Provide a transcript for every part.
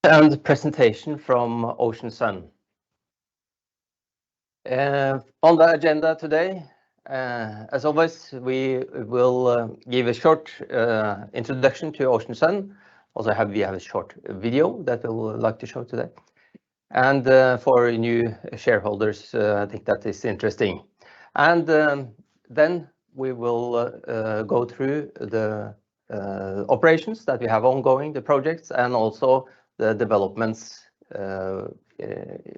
And presentation from Ocean Sun. On the agenda today, as always, we will give a short introduction to Ocean Sun. Also, we have a short video that we would like to show today. And for new shareholders, I think that is interesting. And then we will go through the operations that we have ongoing, the projects, and also the developments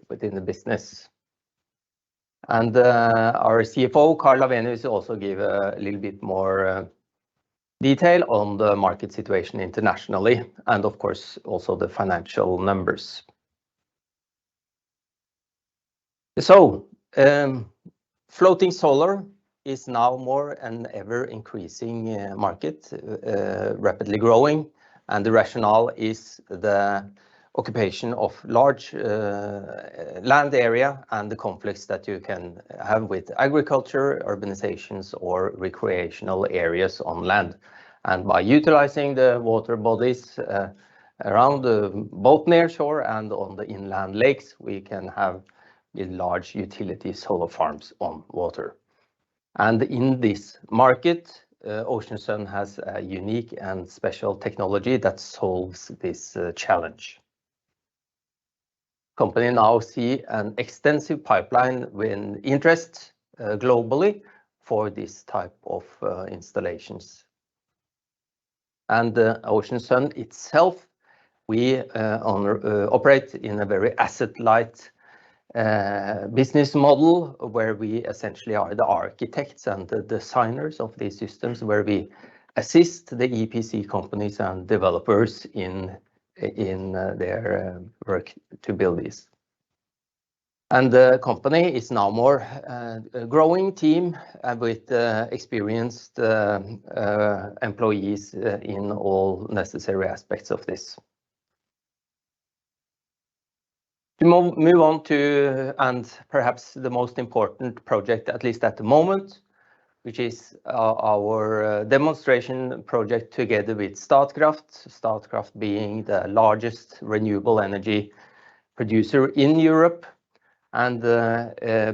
within the business. And our CFO, Karl Lavenius, will also give a little bit more detail on the market situation internationally, and of course, also the financial numbers. So, floating solar is now more and ever increasing market, rapidly growing, and the rationale is the occupation of large land area and the conflicts that you can have with agriculture, urbanizations, or recreational areas on land. And by utilizing the water bodies around both near shore and on the inland lakes, we can have large utility solar farms on water. And in this market, Ocean Sun has a unique and special technology that solves this challenge. Company now see an extensive pipeline with interest globally for this type of installations. And Ocean Sun itself, we operate in a very asset-light business model where we essentially are the architects and the designers of these systems, where we assist the EPC companies and developers in their work to build this. And the company is now more a growing team with experienced employees in all necessary aspects of this. To move on to, and perhaps the most important project, at least at the moment, which is our demonstration project together with Statkraft. Statkraft being the largest renewable energy producer in Europe, and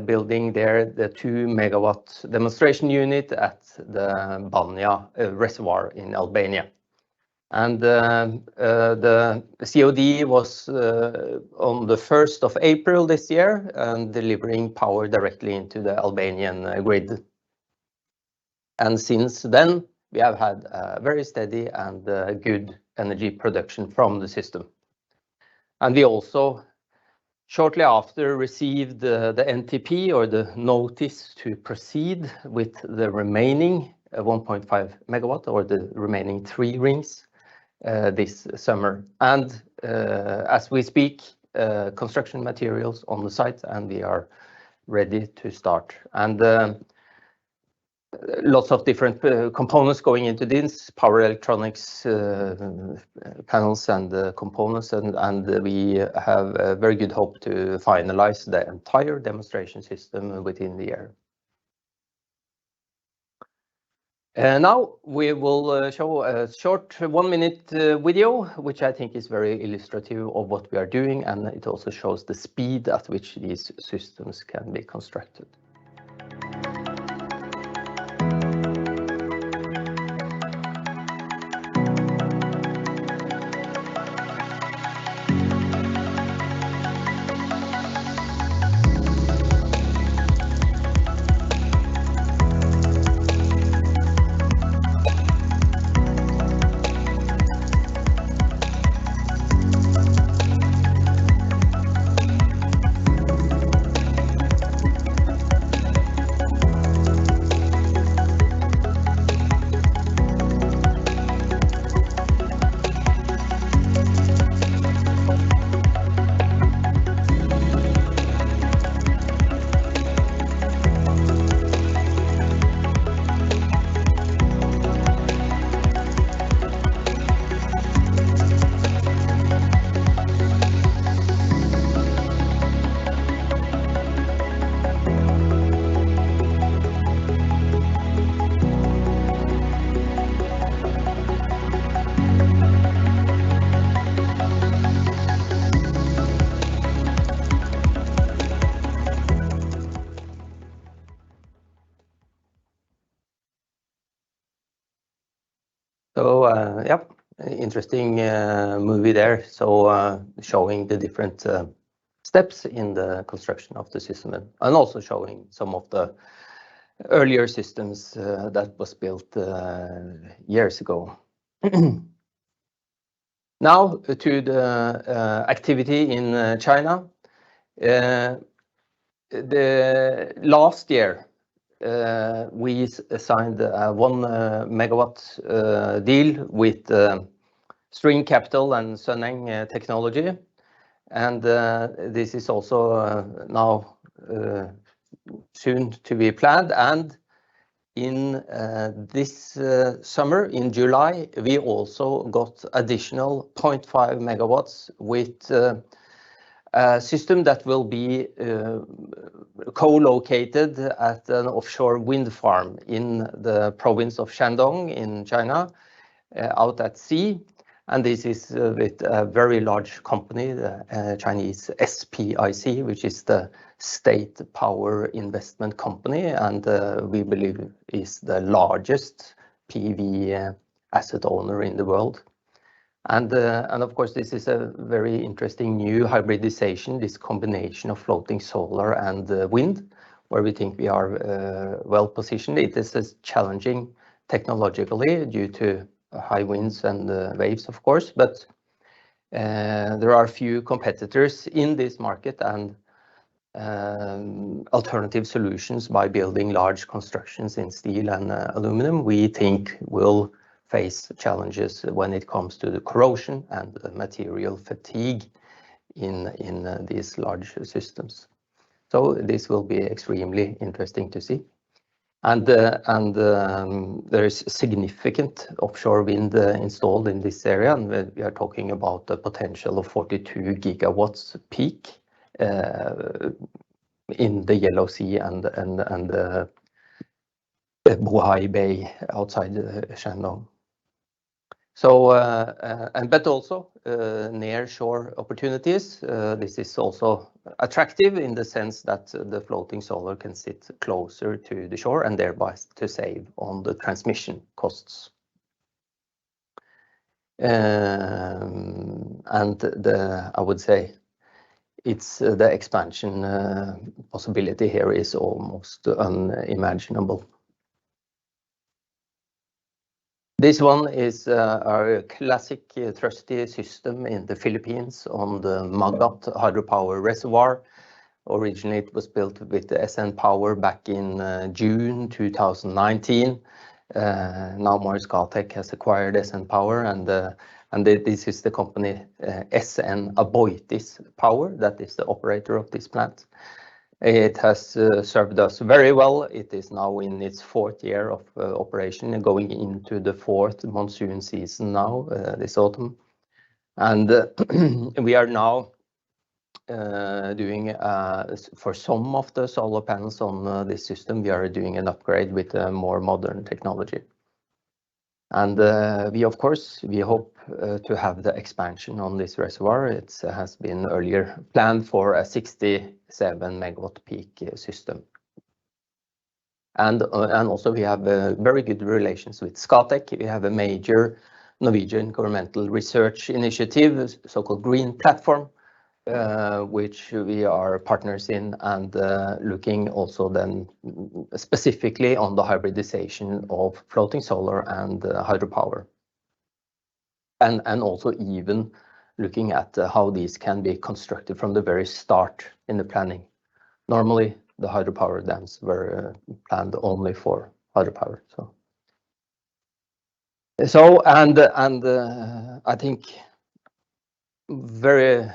building there the 2 megawatt demonstration unit at the Banja reservoir in Albania. And the COD was on the 1st of April this year, and delivering power directly into the Albanian grid. And since then, we have had a very steady and good energy production from the system. And we also, shortly after, received the NTP, or the notice to proceed with the remaining 1.5 megawatt, or the remaining 3 rings this summer. And as we speak, construction materials on the site, and we are ready to start. And lots of different components going into this, power electronics, panels and components, and we have a very good hope to finalize the entire demonstration system within the year. And now we will show a short 1-minute video, which I think is very illustrative of what we are doing, and it also shows the speed at which these systems can be constructed. yeah, interesting movie there. So showing the different steps in the construction of the system and also showing some of the earlier systems that was built years ago. Now to the activity in China. The last year we signed a 1 megawatt deal with String Capital and Suneng Technology, and this is also now soon to be planned. And in this summer, in July, we also got additional 0.5 megawatts with a system that will be co-located at an offshore wind farm in the province of Shandong in China, out at sea. And this is with a very large company, the Chinese SPIC, which is the State Power Investment Company, and we believe is the largest PV asset owner in the world. And of course, this is a very interesting new hybridization, this combination of floating solar and wind, where we think we are well positioned. It is challenging technologically due to high winds and waves, of course, but there are few competitors in this market, and alternative solutions by building large constructions in steel and aluminum, we think will face challenges when it comes to the corrosion and the material fatigue in these large systems. So this will be extremely interesting to see. And there is significant offshore wind installed in this area, and we are talking about the potential of 42 gigawatts peak in the Yellow Sea and the Bohai Bay outside Shandong. So, but also near shore opportunities. This is also attractive in the sense that the floating solar can sit closer to the shore and thereby to save on the transmission costs. And I would say it's the expansion possibility here is almost unimaginable. This one is our classic trusty system in the Philippines on the Magat hydropower reservoir. Originally, it was built with the SN Power back in June 2019. Now Morris Galtech has acquired SN Power, and this is the company SN Aboitiz Power that is the operator of this plant. It has served us very well. It is now in its 4th year of operation and going into the 4th monsoon season now this autumn. And we are now doing for some of the solar panels on this system, we are doing an upgrade with more modern technology. And we, of course, we hope to have the expansion on this reservoir. It has been earlier planned for a 67 megawatt peak system. And also we have very good relations with Scatec. We have a major Norwegian governmental research initiative, so-called Green Platform, which we are partners in, and looking also then specifically on the hybridization of floating solar and hydropower. And also even looking at how these can be constructed from the very start in the planning. Normally, the hydropower dams were planned only for hydropower. So I think very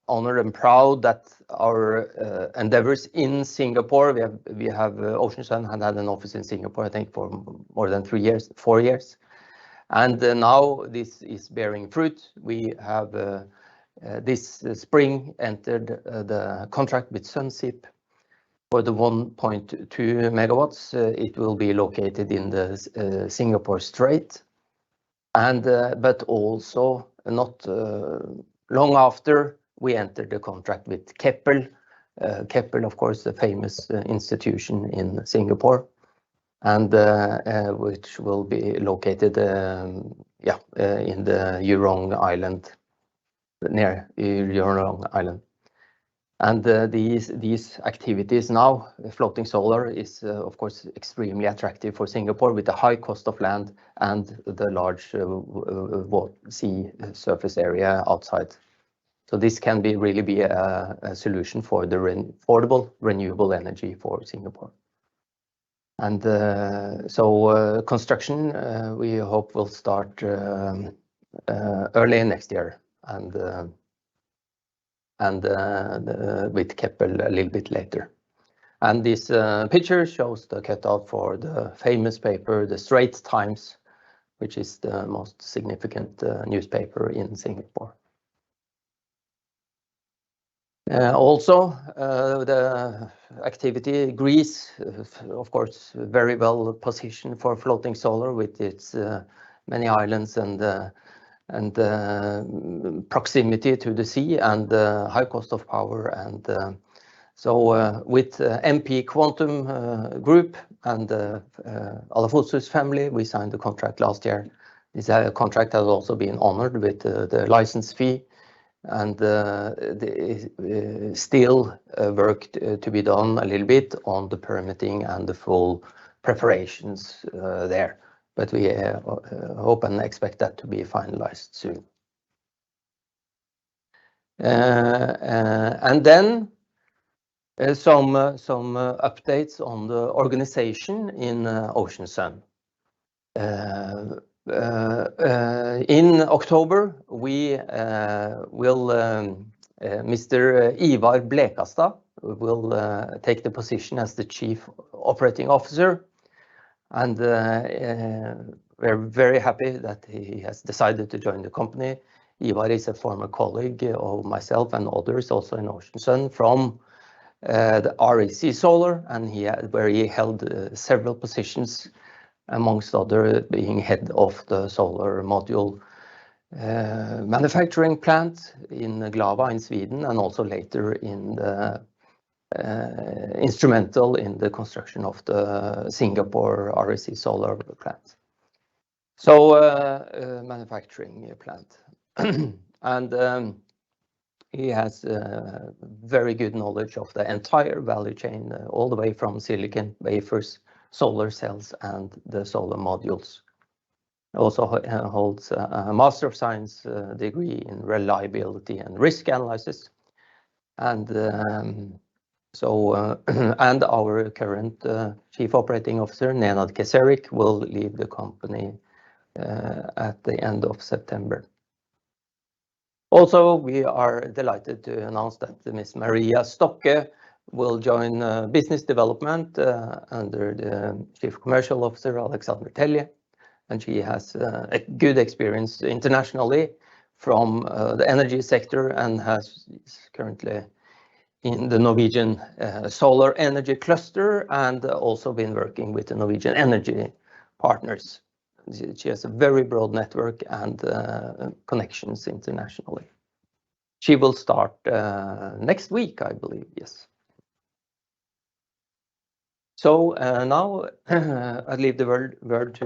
honored and proud that our endeavors in Singapore, we have Ocean Sun had an office in Singapore, I think, for more than 3 years, 4 years. And now this is bearing fruit. We have this spring entered the contract with Sunsip for the 1.2 megawatts. It will be located in the Singapore Strait. And but also not long after, we entered the contract with Keppel. Keppel, of course, a famous institution in Singapore, and which will be located in the Jurong Island, near Jurong Island. And these activities now, floating solar is of course extremely attractive for Singapore with the high cost of land and the large sea surface area outside. So this can really be a solution for the affordable renewable energy for Singapore. And so construction we hope will start early next year, and with Keppel a little bit later. And this picture shows the cutout for the famous paper, the Straits Times, which is the most significant newspaper in Singapore. Also, the activity Greece, of course, very well positioned for floating solar with its many islands and proximity to the sea and high cost of power. And so with MP Quantum Group and Alafosus family, we signed the contract last year. This contract has also been honored with the license fee, and still work to be done a little bit on the permitting and the full preparations there. But we hope and expect that to be finalized soon. And then some updates on the organization in Ocean Sun. In October, we will Mr. Ivar Blekastad will take the position as the Chief Operating Officer, and we're very happy that he has decided to join the company. Ivar is a former colleague of myself and others also in Ocean Sun from the REC Solar, and where he held several positions, amongst other being head of the solar module manufacturing plant in Glava in Sweden, and also later in the instrumental in the construction of the Singapore REC Solar plant. So manufacturing plant. And he has very good knowledge of the entire value chain, all the way from silicon wafers, solar cells, and the solar modules. Also holds a Master of Science degree in reliability and risk analysis. And and our current Chief Operating Officer, Nenad Keserik, will leave the company at the end of September. Also, we are delighted to announce that Ms. Maria Stokke will join business development under the Chief Commercial Officer, Alexander Telje. And she has a good experience internationally from the energy sector, and is currently in the Norwegian solar energy cluster, and also been working with the Norwegian energy partners. She has a very broad network and connections internationally. She will start next week, I believe, yes. So now I leave the word to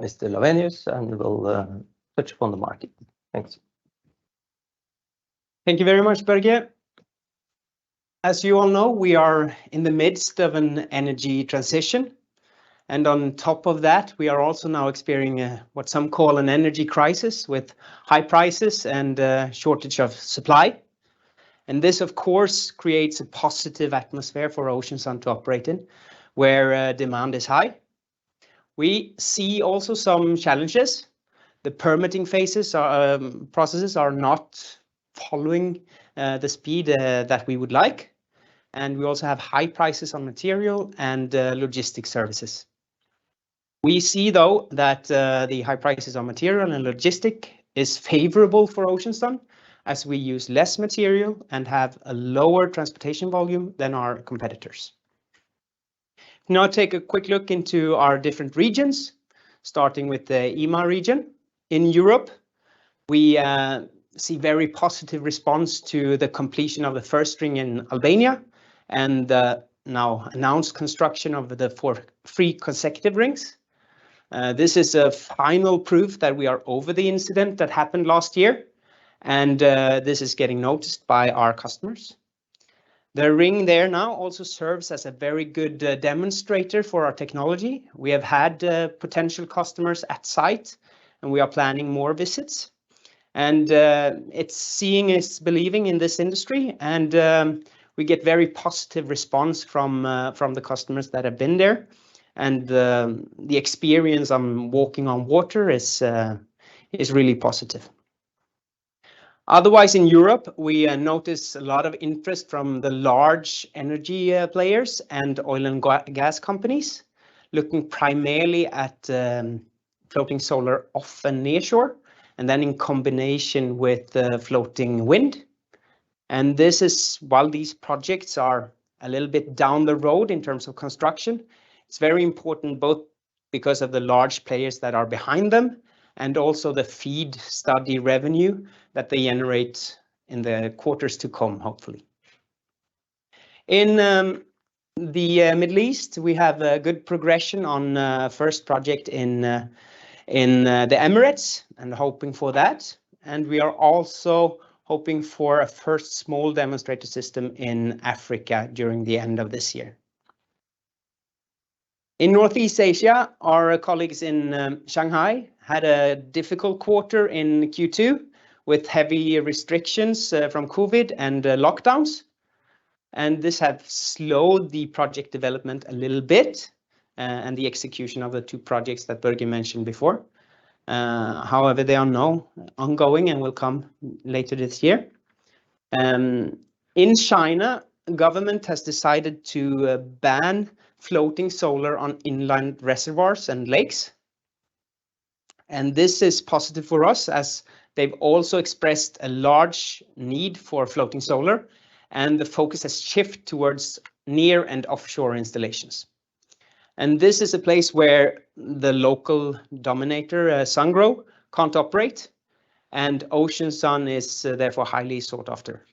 Mr. Lavenius, and we'll touch upon the market. Thanks. Thank you very much, Børge. As you all know, we are in the midst of an energy transition. And on top of that, we are also now experiencing what some call an energy crisis, with high prices and shortage of supply. And this, of course, creates a positive atmosphere for Ocean Sun to operate in, where demand is high. We see also some challenges. The permitting processes are not following the speed that we would like. And we also have high prices on material and logistics services. We see, though, that the high prices on material and logistic is favorable for Ocean Sun, as we use less material and have a lower transportation volume than our competitors. Now take a quick look into our different regions, starting with the EMA region. In Europe, we see very positive response to the completion of the first ring in Albania, and now announced construction of the 3 consecutive rings. This is a final proof that we are over the incident that happened last year, and this is getting noticed by our customers. The ring there now also serves as a very good demonstrator for our technology. We have had potential customers at site, and we are planning more visits. And it's seeing is believing in this industry, and we get very positive response from the customers that have been there. And the experience on walking on water is really positive. Otherwise, in Europe, we notice a lot of interest from the large energy players and oil and gas companies, looking primarily at floating solar off and near shore, and then in combination with floating wind. And this is, while these projects are a little bit down the road in terms of construction, it's very important both because of the large players that are behind them, and also the FEED study revenue that they generate in the quarters to come, hopefully. In the Middle East, we have a good progression on first project in the Emirates, and hoping for that. And we are also hoping for a first small demonstrator system in Africa during the end of this year. In Northeast Asia, our colleagues in Shanghai had a difficult quarter in Q2 with heavy restrictions from COVID and lockdowns. And this has slowed the project development a little bit and the execution of the two projects that Børge mentioned before. However, they are now ongoing and will come later this year. In China, government has decided to ban floating solar on inland reservoirs and lakes. And this is positive for us, as they've also expressed a large need for floating solar, and the focus has shifted towards near and offshore installations. And this is a place where the local dominator, Sungrow, can't operate, and Ocean Sun is therefore highly sought after.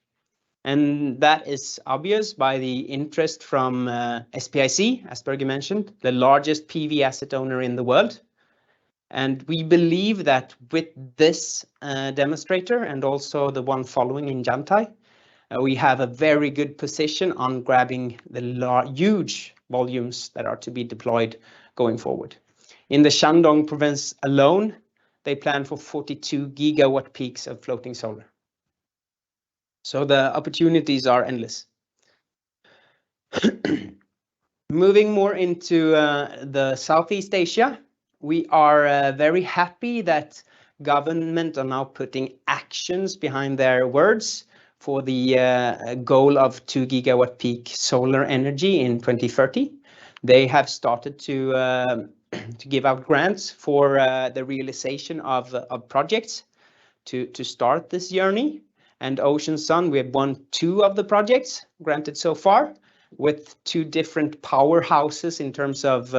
And that is obvious by the interest from SPIC, as Børge mentioned, the largest PV asset owner in the world. And we believe that with this demonstrator and also the one following in Jantai, we have a very good position on grabbing the huge volumes that are to be deployed going forward. In the Shandong province alone, they plan for 42 gigawatt peaks of floating solar. So the opportunities are endless. Moving more into the Southeast Asia, we are very happy that government are now putting actions behind their words for the goal of 2 gigawatt peak solar energy in 2030. They have started to give out grants for the realization of projects to start this journey. And Ocean Sun, we have won 2 of the projects granted so far, with 2 different powerhouses in terms of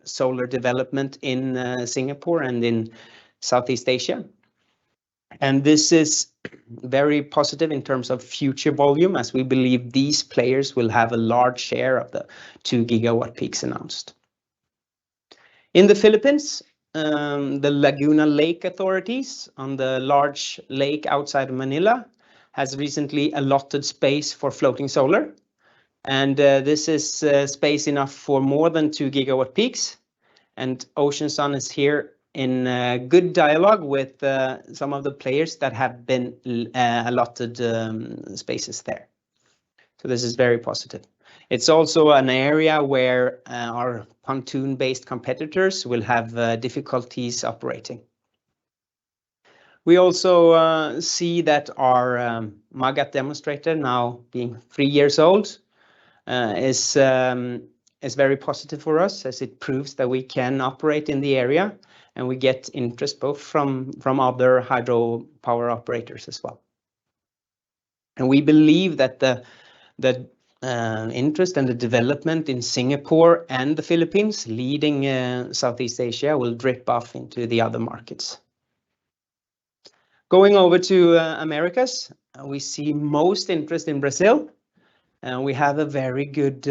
solar development in Singapore and in Southeast Asia. And this is very positive in terms of future volume, as we believe these players will have a large share of the 2 gigawatt peaks announced. In the Philippines, the Laguna Lake authorities on the large lake outside of Manila has recently allotted space for floating solar. And this is space enough for more than 2 gigawatt peaks. And Ocean Sun is here in good dialogue with some of the players that have been allotted spaces there. So this is very positive. It's also an area where our pontoon-based competitors will have difficulties operating. We also see that our Magat demonstrator, now being 3 years old, is very positive for us, as it proves that we can operate in the area, and we get interest both from other hydropower operators as well. And we believe that the interest and the development in Singapore and the Philippines, leading Southeast Asia, will drip off into the other markets. Going over to Americas, we see most interest in Brazil. We have a very good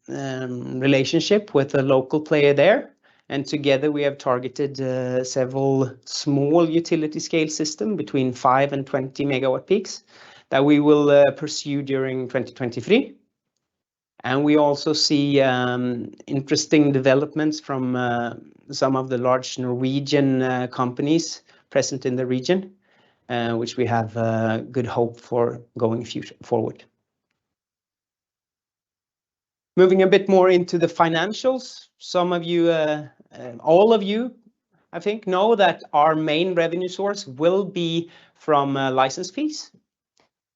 relationship with a local player there, and together we have targeted several small utility scale system between 5 and 20 megawatt peaks that we will pursue during 2023. And we also see interesting developments from some of the large Norwegian companies present in the region, which we have good hope for going forward. Moving a bit more into the financials, some of you, all of you, I think, know that our main revenue source will be from license fees.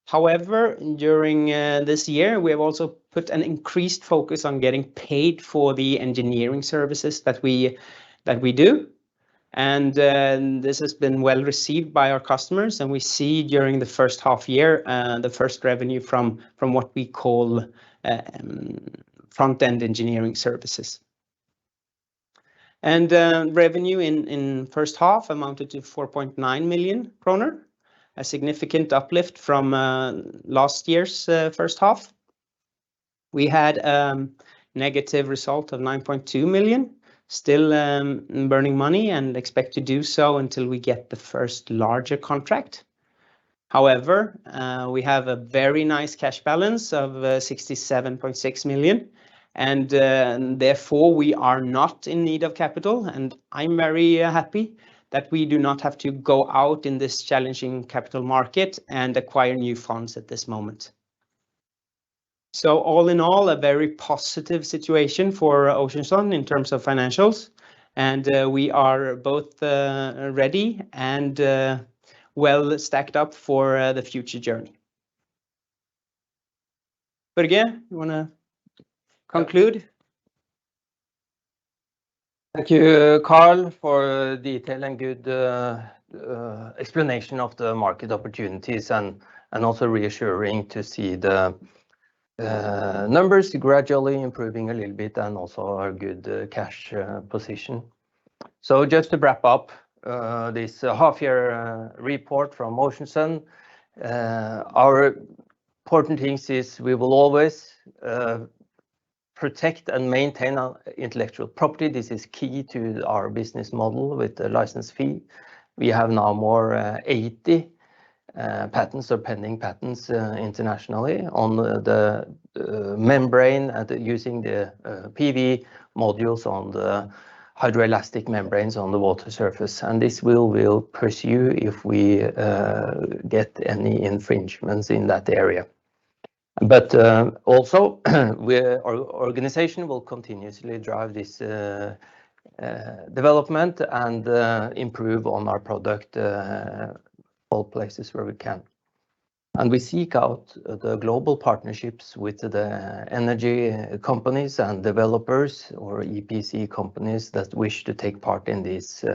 However, during this year, we have also put an increased focus on getting paid for the engineering services that we do. And this has been well received by our customers, and we see during the first half year the first revenue from what we call front-end engineering services. And revenue in first half amounted to 4.9 million kroner, a significant uplift from last year's first half. We had negative result of 9.2 million, still burning money, and expect to do so until we get the first larger contract. However, we have a very nice cash balance of 67.6 million, and therefore we are not in need of capital, and I'm very happy that we do not have to go out in this challenging capital market and acquire new funds at this moment. So all in all, a very positive situation for Ocean Sun in terms of financials, and we are both ready and well stacked up for the future journey. Børge, you want to conclude? Thank you, Carl, for detailed and good explanation of the market opportunities, and also reassuring to see the numbers gradually improving a little bit, and also our good cash position. So just to wrap up this half-year report from Ocean Sun, our important things is we will always protect and maintain our intellectual property. This is key to our business model with the license fee. We have now more 80 patents or pending patents internationally on the membrane and using the PV modules on the hydroelastic membranes on the water surface, and this will pursue if we get any infringements in that area. But also, our organization will continuously drive this development and improve on our product all places where we can. And we seek out the global partnerships with the energy companies and developers or EPC companies that wish to take part in this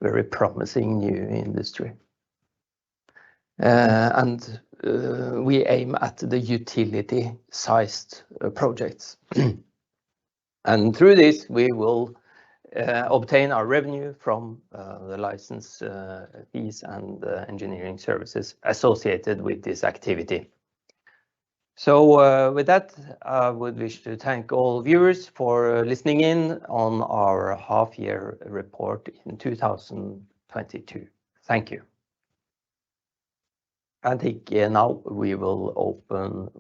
very promising new industry. And we aim at the utility-sized projects. And through this, we will obtain our revenue from the license fees and engineering services associated with this activity. So with that, I would wish to thank all viewers for listening in on our half-year report in 2022. Thank you. I think now we will open,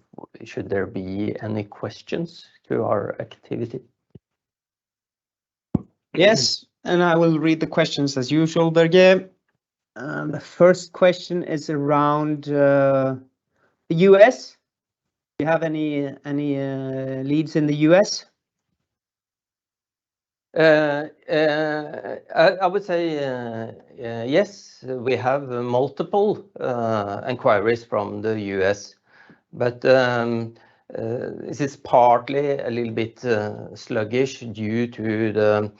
should there be any questions to our activity? Yes, and I will read the questions as usual, Børge. The first question is around the US. Do you have any leads in the US? I would say yes, we have multiple inquiries from the US, but this is partly a little bit sluggish due to the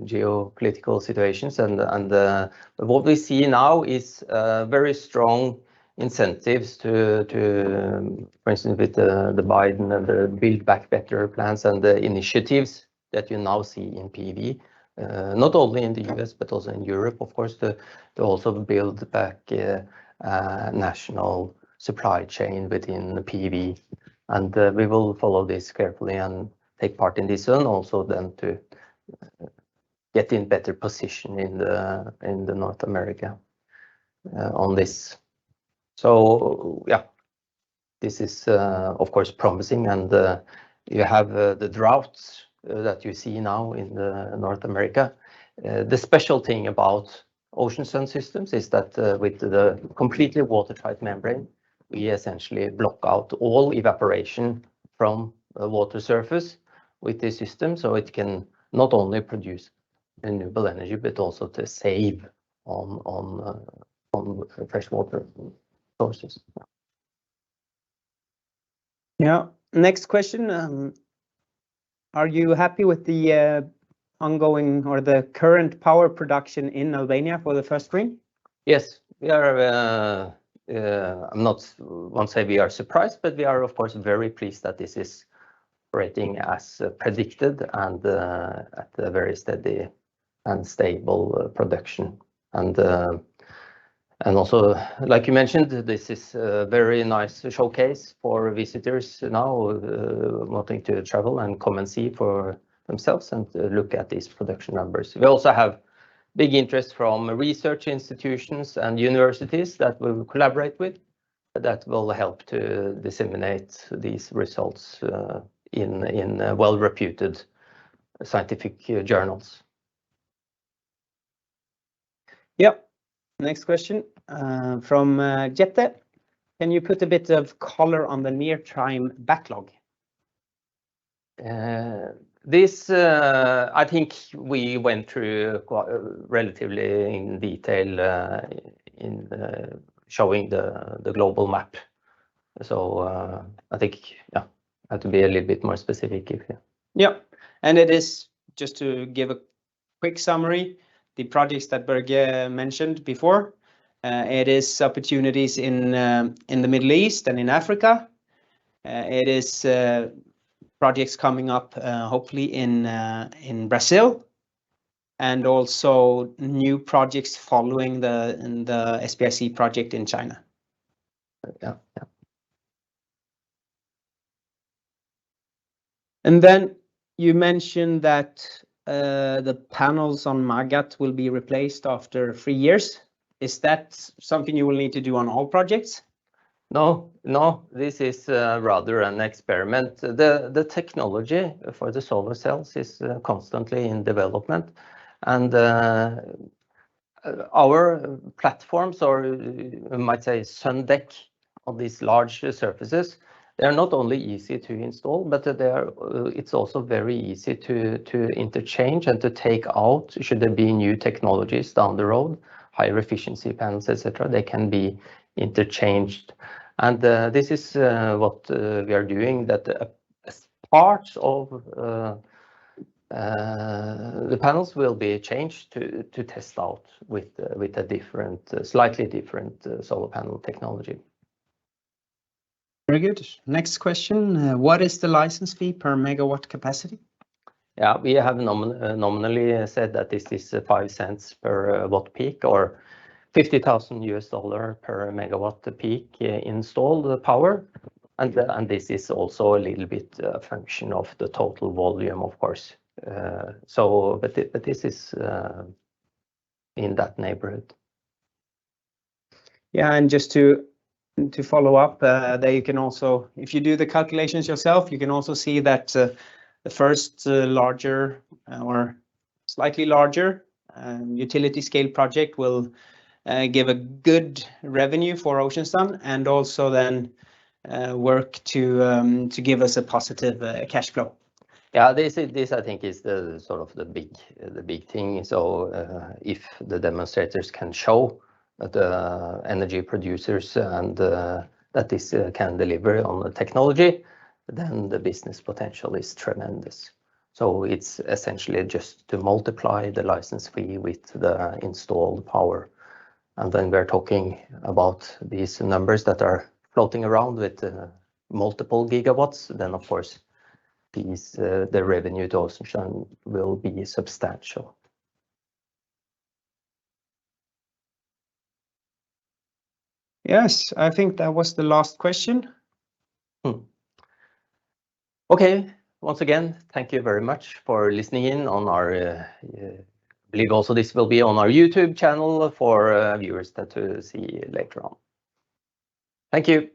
geopolitical situations, and what we see now is very strong incentives to for instance, with the Biden and the Build Back Better plans and the initiatives that you now see in PV, not only in the US but also in Europe, of course, to also build back national supply chain within the PV, and we will follow this carefully and take part in this, and also then to get in better position in the North America on this. So yeah, this is of course promising, and you have the droughts that you see now in the North America. The special thing about Ocean Sun systems is that with the completely watertight membrane, we essentially block out all evaporation from the water surface with this system, so it can not only produce renewable energy but also to save on freshwater sources. Yeah. Next question. Are you happy with the ongoing or the current power production in Albania for the first ring? Yes, we are. I'm not won't say we are surprised, but we are of course very pleased that this is operating as predicted and at a very steady and stable production. And also, like you mentioned, this is a very nice showcase for visitors now wanting to travel and come and see for themselves and look at these production numbers. We also have big interest from research institutions and universities that we will collaborate with that will help to disseminate these results in well-reputed scientific journals. Yep. Next question from Jette. Can you put a bit of color on the near-term backlog? This, I think we went through relatively in detail in showing the global map. So I think, yeah, I have to be a little bit more specific. Yeah, and it is, just to give a quick summary, the projects that Børge mentioned before. It is opportunities in the Middle East and in Africa. It is projects coming up hopefully in Brazil, and also new projects following the SPIC project in China. Yeah. And then you mentioned that the panels on Magat will be replaced after 3 years. Is that something you will need to do on all projects? No, this is rather an experiment. The technology for the solar cells is constantly in development, and our platforms, or you might say sun deck on these large surfaces, they are not only easy to install, but it's also very easy to interchange and to take out should there be new technologies down the road, higher efficiency panels, etc. They can be interchanged. And this is what we are doing, that as part of the panels will be changed to test out with a different, slightly different solar panel technology. Very good. Next question. What is the license fee per megawatt capacity? Yeah, we have nominally said that this is 5 cents per watt peak, or $50,000 per megawatt peak installed power. And this is also a little bit a function of the total volume, of course. But this is in that neighborhood. Yeah, and just to follow up, there you can also, if you do the calculations yourself, you can also see that the first larger or slightly larger utility scale project will give a good revenue for Ocean Sun, and also then work to give us a positive cash flow. Yeah, this I think is the sort of the big thing. So if the demonstrators can show the energy producers and that this can deliver on the technology, then the business potential is tremendous. So it's essentially just to multiply the license fee with the installed power. And then we're talking about these numbers that are floating around with multiple gigawatts, then of course the revenue to Ocean Sun will be substantial. Yes, I think that was the last question. Okay, once again, thank you very much for listening in on our, I believe also this will be on our YouTube channel for viewers that to see later on. Thank you.